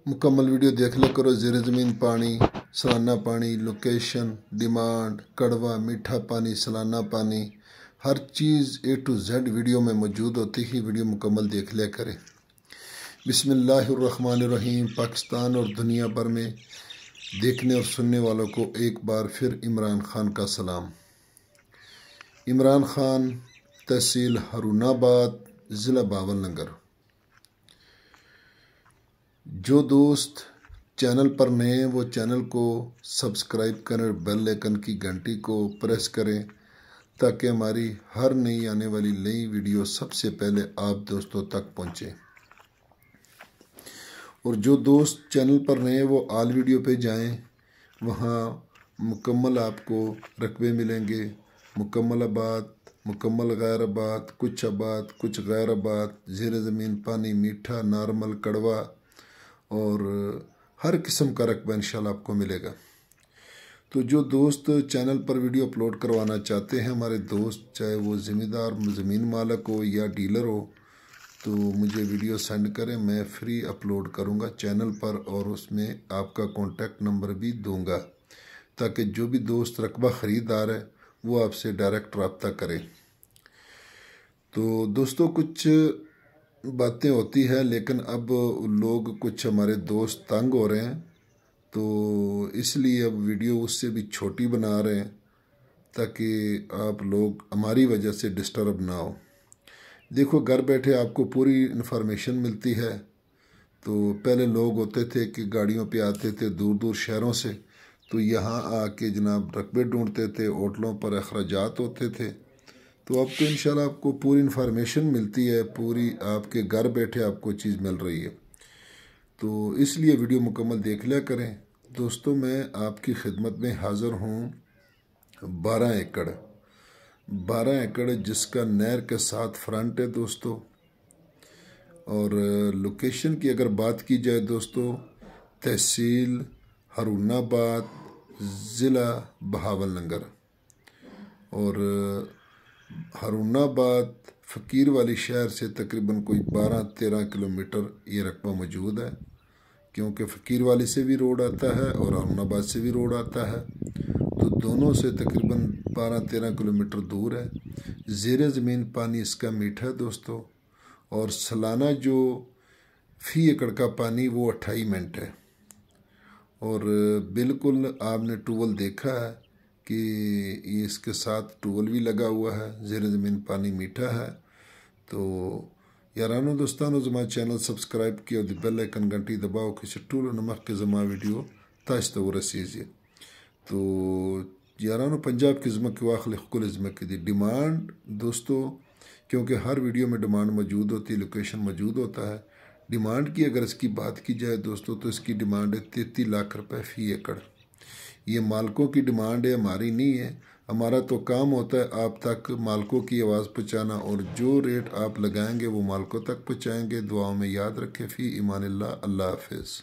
मुकम्मल वीडियो देख लिया करो। ज़ेर ज़मीन पानी, सालाना पानी, लोकेशन, डिमांड, कड़वा मीठा पानी, सालाना पानी, हर चीज़ A to Z वीडियो में मौजूद होती ही। वीडियो मुकम्मल देख लिया करें। बिस्मिल्लाहिर्रहमानिर्रहीम। पाकिस्तान और दुनिया भर में देखने और सुनने वालों को एक बार फिर इमरान खान का सलाम। इमरान खान, तहसील हारूनाबाद, ज़िला बावलनगर। जो दोस्त चैनल पर नए हैं वो चैनल को सब्सक्राइब करें, बेल आइकन की घंटी को प्रेस करें ताकि हमारी हर नई आने वाली नई वीडियो सबसे पहले आप दोस्तों तक पहुंचे। और जो दोस्त चैनल पर नए हैं वो ऑल वीडियो पे जाएं, वहाँ मुकम्मल आपको रकबे मिलेंगे। मुकम्मल आबाद, मुकम्मल गैर आबाद, कुछ आबाद, कुछ गैर आबाद, ज़ेर ज़मीन पानी, मीठा, नॉर्मल, कड़वा और हर किस्म का रकबा इंशाल्लाह आपको मिलेगा। तो जो दोस्त चैनल पर वीडियो अपलोड करवाना चाहते हैं, हमारे दोस्त, चाहे वो ज़मींदार, ज़मीन मालक हो या डीलर हो, तो मुझे वीडियो सेंड करें। मैं फ्री अपलोड करूंगा चैनल पर और उसमें आपका कॉन्टैक्ट नंबर भी दूंगा ताकि जो भी दोस्त रकबा ख़रीदार है वो आपसे डायरेक्ट रब्ता करें। तो दोस्तों कुछ बातें होती है, लेकिन अब लोग, कुछ हमारे दोस्त तंग हो रहे हैं, तो इसलिए अब वीडियो उससे भी छोटी बना रहे हैं ताकि आप लोग हमारी वजह से डिस्टर्ब ना हो। देखो, घर बैठे आपको पूरी इन्फॉर्मेशन मिलती है। तो पहले लोग होते थे कि गाड़ियों पे आते थे दूर दूर शहरों से, तो यहाँ आके जनाब रकबे ढूंढते थे, होटलों पर अखराजात होते थे। तो अब तो इंशाल्लाह आपको पूरी इन्फॉर्मेशन मिलती है, पूरी आपके घर बैठे आपको चीज़ मिल रही है। तो इसलिए वीडियो मुकम्मल देख लिया करें। दोस्तों, मैं आपकी खिदमत में हाज़िर हूँ 12 एकड़ जिसका नहर के साथ फ्रंट है दोस्तों। और लोकेशन की अगर बात की जाए दोस्तों, तहसील हारूनाबाद, ज़िला बहावलनगर। और हारूनाबाद फ़कीर वाली शहर से तकरीबन कोई 12-13 किलोमीटर ये रकबा मौजूद है, क्योंकि फ़कीर वाली से भी रोड आता है और हारूनाबाद से भी रोड आता है, तो दोनों से तकरीबन 12-13 किलोमीटर दूर है। ज़ेर ज़मीन पानी इसका मीठा है दोस्तों, और सालाना जो फ़ी एकड़ का पानी वो 28 मिनट है। और बिल्कुल आपने टूवल देखा है कि इसके साथ टूवल भी लगा हुआ है। ज़ेर ज़मीन पानी मीठा है। तो यारानो दोस्तानो, जमा चैनल सब्सक्राइब किया और बेल आइकन घंटी दबाओ कि टूल नमक के जमा वीडियो ताश तो रसीजिए। तो यारानो, पंजाब की ज़मा की वाखल ज़मा की दी डिमांड दोस्तों, क्योंकि हर वीडियो में डिमांड मौजूद होती है, लोकेशन मौजूद होता है। डिमांड की अगर इसकी बात की जाए दोस्तों, तो इसकी डिमांड है 33 लाख रुपए फ़ी एकड़। ये मालकों की डिमांड है, हमारी नहीं है। हमारा तो काम होता है आप तक मालकों की आवाज़ पहुँचाना, और जो रेट आप लगाएंगे वो मालकों तक पहुँचाएंगे। दुआओं में याद रखें। फ़ी ईमानिल्लाह। अल्लाह हाफ़िज़।